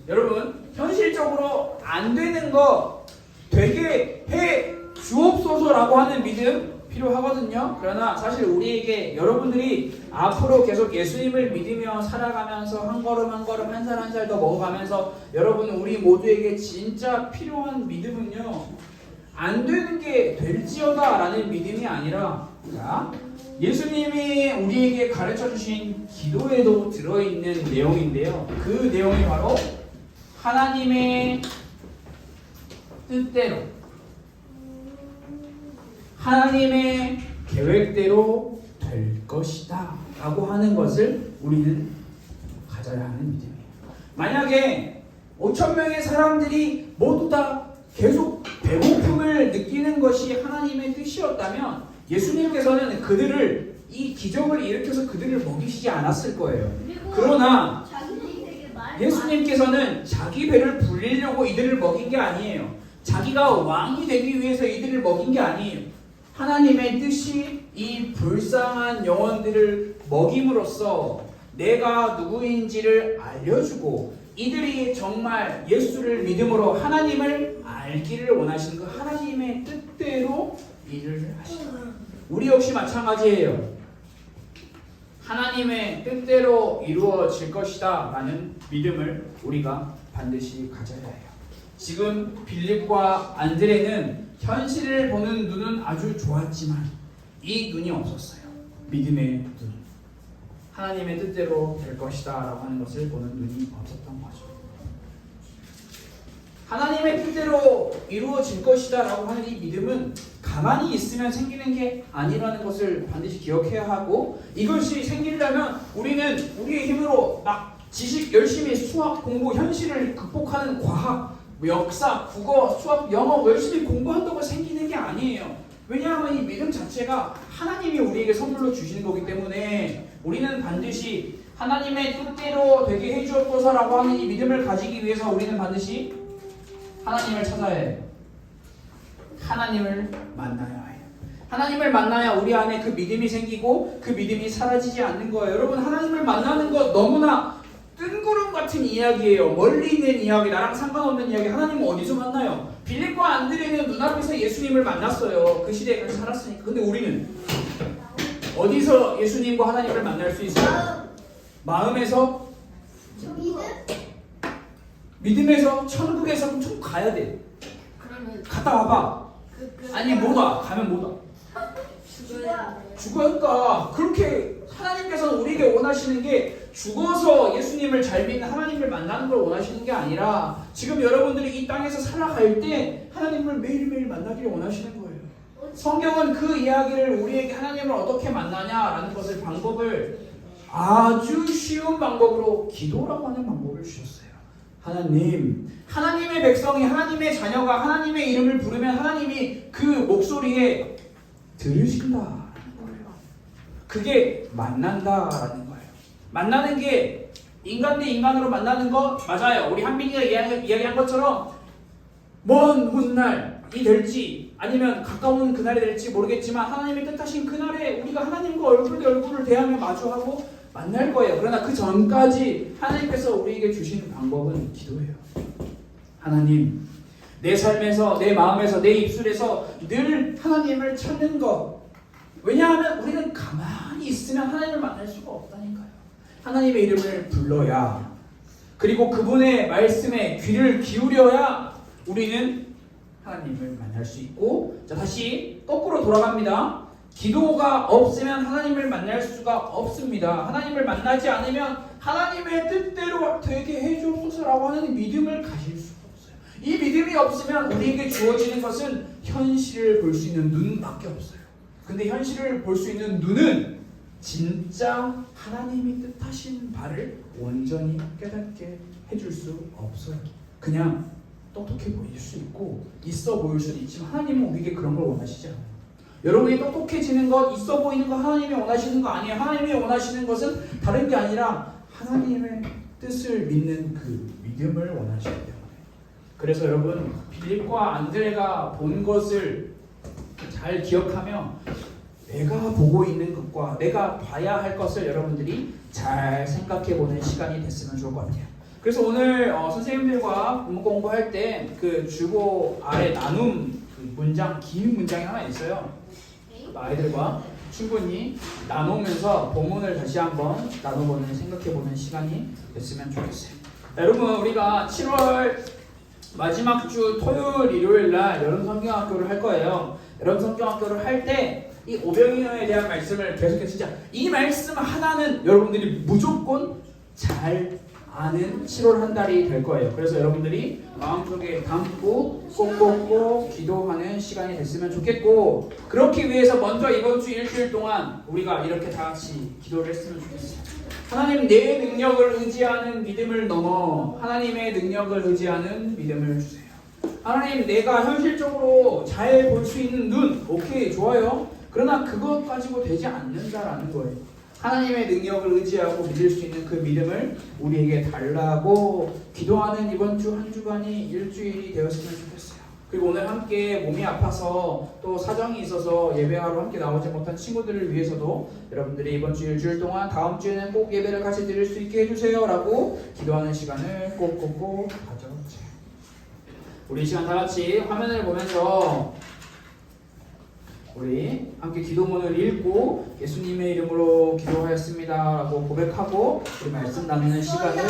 여러분, 현실적으로 안 되는 거 되게 해 주옵소서라고 하는 믿음 필요하거든요. 그러나 사실 우리에게, 여러분들이 앞으로 계속 예수님을 믿으며 살아가면서 한 걸음 한 걸음, 한 살 한 살 더 먹어가면서, 여러분, 우리 모두에게 진짜 필요한 믿음은요, 안 되는 게 될지어다 라는 믿음이 아니라, 자, 예수님이 우리에게 가르쳐 주신 기도에도 들어있는 내용인데요. 그 내용이 바로 하나님의 뜻대로, 하나님의 계획대로 될 것이다 라고 하는 것을 우리는 가져야 하는 믿음이에요. 만약에 5,000명의 사람들이 모두 다 계속 배고픔을 느끼는 것이 하나님의 뜻이었다면 예수님께서는 그들을 이 기적을 일으켜서 그들을 먹이시지 않았을 거예요. 그러나 자기들이 되게 말 예수님께서는 자기 배를 불리려고 이들을 먹인 게 아니에요. 자기가 왕이 되기 위해서 이들을 먹인 게 아니에요. 하나님의 뜻이 이 불쌍한 영혼들을 먹임으로써 내가 누구인지를 알려주고 이들이 정말 예수를 믿음으로 하나님을 알기를 원하시는 그 하나님의 뜻대로 일을 하시는 거예요. 우리 역시 마찬가지예요. 하나님의 뜻대로 이루어질 것이다 라는 믿음을 우리가 반드시 가져야 해요. 지금 빌립과 안드레는 현실을 보는 눈은 아주 좋았지만 이 눈이 없었어요. 믿음의 눈. 하나님의 뜻대로 될 것이다 라고 하는 것을 보는 눈이 없었던 거죠. 하나님의 뜻대로 이루어질 것이다 라고 하는 이 믿음은 가만히 있으면 생기는 게 아니라는 것을 반드시 기억해야 하고, 이것이 생기려면 우리는 우리의 힘으로 막 지식 열심히 수학 공부 현실을 극복하는 과학, 역사, 국어, 수학, 영어 열심히 공부한다고 생기는 게 아니에요. 왜냐하면 이 믿음 자체가 하나님이 우리에게 선물로 주시는 거기 때문에 우리는 반드시 하나님의 뜻대로 되게 해주옵소서라고 하는 이 믿음을 가지기 위해서 우리는 반드시 하나님을 찾아야 해요. 하나님을 만나야 해요. 하나님을 만나야 우리 안에 그 믿음이 생기고 그 믿음이 사라지지 않는 거예요. 여러분, 하나님을 만나는 것 너무나 뜬구름 같은 이야기예요. 멀리 있는 이야기, 나랑 상관없는 이야기. 하나님은 어디서 만나요? 빌립과 안드레는 눈앞에서 예수님을 만났어요. 그 시대에 같이 살았으니까. 근데 우리는 어디서 예수님과 하나님을 만날 수 있어요? 마음에서, 믿음에서, 천국에서 좀 가야 돼. 갔다 와봐. 아니 못 와. 가면 못 와. 죽으니까. 그렇게 하나님께서는 우리에게 원하시는 게 죽어서 예수님을 잘 믿는 하나님을 만나는 걸 원하시는 게 아니라 지금 여러분들이 이 땅에서 살아갈 때 하나님을 매일매일 만나기를 원하시는 거예요. 성경은 그 이야기를 우리에게 하나님을 어떻게 만나냐라는 것을 방법을 아주 쉬운 방법으로 기도라고 하는 방법을 주셨어요. 하나님, 하나님의 백성이, 하나님의 자녀가 하나님의 이름을 부르면 하나님이 그 목소리에 들으신다라는 거예요. 그게 만난다라는 거예요. 만나는 게 인간 대 인간으로 만나는 거 맞아요. 우리 한빈이가 이야기한 것처럼 먼 훗날이 될지 아니면 가까운 그날이 될지 모르겠지만 하나님의 뜻하신 그날에 우리가 하나님과 얼굴 대 얼굴을 대하며 마주하고 만날 거예요. 그러나 그 전까지 하나님께서 우리에게 주시는 방법은 기도예요. 하나님, 내 삶에서, 내 마음에서, 내 입술에서 늘 하나님을 찾는 것. 왜냐하면 우리는 가만히 있으면 하나님을 만날 수가 없다니까요. 하나님의 이름을 불러야, 그리고 그분의 말씀에 귀를 기울여야 우리는 하나님을 만날 수 있고, 자, 다시 거꾸로 돌아갑니다. 기도가 없으면 하나님을 만날 수가 없습니다. 하나님을 만나지 않으면 하나님의 뜻대로 되게 해주소서라고 하는 믿음을 가질 수가 없어요. 이 믿음이 없으면 우리에게 주어지는 것은 현실을 볼 수 있는 눈밖에 없어요. 근데 현실을 볼 수 있는 눈은 진짜 하나님이 뜻하신 바를 온전히 깨닫게 해줄 수 없어요. 그냥 똑똑해 보일 수 있고 있어 보일 수도 있지만 하나님은 우리에게 그런 걸 원하시지 않아요. 여러분이 똑똑해지는 것, 있어 보이는 것 하나님이 원하시는 거 아니에요. 하나님이 원하시는 것은 다른 게 아니라 하나님의 뜻을 믿는 그 믿음을 원하시기 때문에. 그래서 여러분, 빌립과 안드레가 본 것을 잘 기억하며 내가 보고 있는 것과 내가 봐야 할 것을 여러분들이 잘 생각해보는 시간이 됐으면 좋을 것 같아요. 그래서 오늘 선생님들과 공부할 때 그 주보 아래 나눔 그 문장, 긴 문장이 하나 있어요. 아이들과 충분히 나누면서 본문을 다시 한번 나눠보는, 생각해보는 시간이 됐으면 좋겠어요. 여러분, 우리가 7월 마지막 주 토요일, 일요일 날 여름 성경학교를 할 거예요. 여름 성경학교를 할 때 이 오병이어에 대한 말씀을 계속해서 진짜 이 말씀 하나는 여러분들이 무조건 잘 아는 7월 한 달이 될 거예요. 그래서 여러분들이 마음속에 담고 꼭꼭꼭 기도하는 시간이 됐으면 좋겠고, 그렇기 위해서 먼저 이번 주 일주일 동안 우리가 이렇게 다 같이 기도를 했으면 좋겠어요. 하나님, 내 능력을 의지하는 믿음을 넘어 하나님의 능력을 의지하는 믿음을 주세요. 하나님, 내가 현실적으로 잘 볼 수 있는 눈, 오케이, 좋아요. 그러나 그것 가지고 되지 않는다라는 거예요. 하나님의 능력을 의지하고 믿을 수 있는 그 믿음을 우리에게 달라고 기도하는 이번 주 한 주간이 일주일이 되었으면 좋겠어요. 그리고 오늘 함께 몸이 아파서 또 사정이 있어서 예배하러 함께 나오지 못한 친구들을 위해서도 여러분들이 이번 주 일주일 동안 다음 주에는 꼭 예배를 같이 드릴 수 있게 해주세요 라고 기도하는 시간을 꼭꼭꼭 가져주세요. 우리 이 시간 다 같이 화면을 보면서 우리 함께 기도문을 읽고 예수님의 이름으로 기도하였습니다 라고 고백하고 우리 말씀 나누는 시간을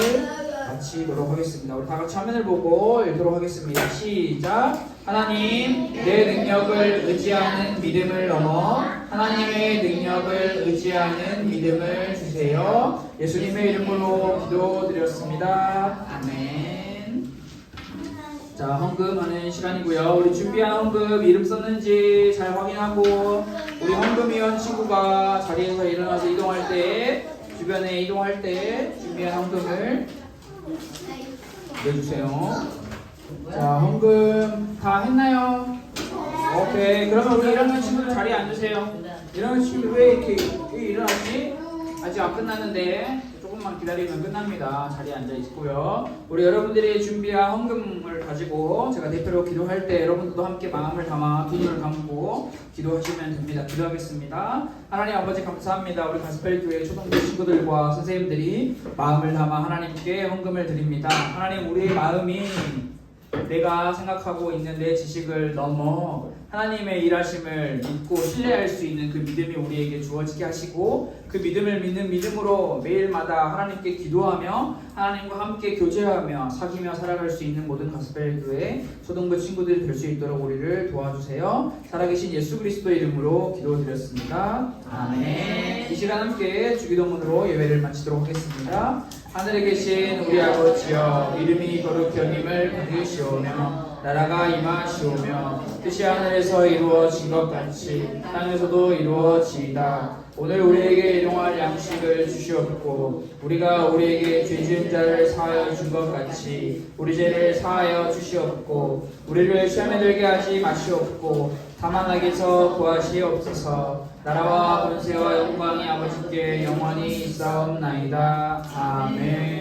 마치도록 하겠습니다. 우리 다 같이 화면을 보고 읽도록 하겠습니다. 시작. 하나님, 내 능력을 의지하는 믿음을 넘어 하나님의 능력을 의지하는 믿음을 주세요. 예수님의 이름으로 기도드렸습니다. 아멘. 자, 헌금하는 시간이고요. 우리 준비한 헌금 이름 썼는지 잘 확인하고 우리 헌금위원 친구가 자리에서 일어나서 이동할 때 주변에 이동할 때 준비한 헌금을 내주세요. 자, 헌금 다 했나요? 오케이. 그러면 우리 1학년 친구들 자리에 앉으세요. 1학년 친구들 왜 이렇게 일어났지? 아직 안 끝났는데 조금만 기다리면 끝납니다. 자리에 앉아 있고요. 우리 여러분들이 준비한 헌금을 가지고 제가 대표로 기도할 때 여러분들도 함께 마음을 담아 두 눈을 감고 기도하시면 됩니다. 기도하겠습니다. 하나님 아버지 감사합니다. 우리 가스펠 교회 초등부 친구들과 선생님들이 마음을 담아 하나님께 헌금을 드립니다. 하나님, 우리의 마음이 내가 생각하고 있는 내 지식을 넘어 하나님의 일하심을 믿고 신뢰할 수 있는 그 믿음이 우리에게 주어지게 하시고 그 믿음을 믿는 믿음으로 매일마다 하나님께 기도하며 하나님과 함께 교제하며 사귀며 살아갈 수 있는 모든 가스펠 교회 초등부 친구들이 될 수 있도록 우리를 도와주세요. 살아계신 예수 그리스도의 이름으로 기도드렸습니다. 아멘. 이 시간 함께 주기도문으로 예배를 마치도록 하겠습니다. 하늘에 계신 우리 아버지여, 이름이 거룩히 여김을 받으시오며 나라가 임하시오며 뜻이 하늘에서 이루어진 것 같이 땅에서도 이루어지이다. 오늘 우리에게 일용할 양식을 주시옵고 우리가 우리에게 죄 지은 자를 사하여 준 것 같이 우리 죄를 사하여 주시옵고 우리를 시험에 들게 하지 마시옵고 다만 악에서 구하시옵소서. 나라와 권세와 영광이 아버지께 영원히 있사옵나이다. 아멘.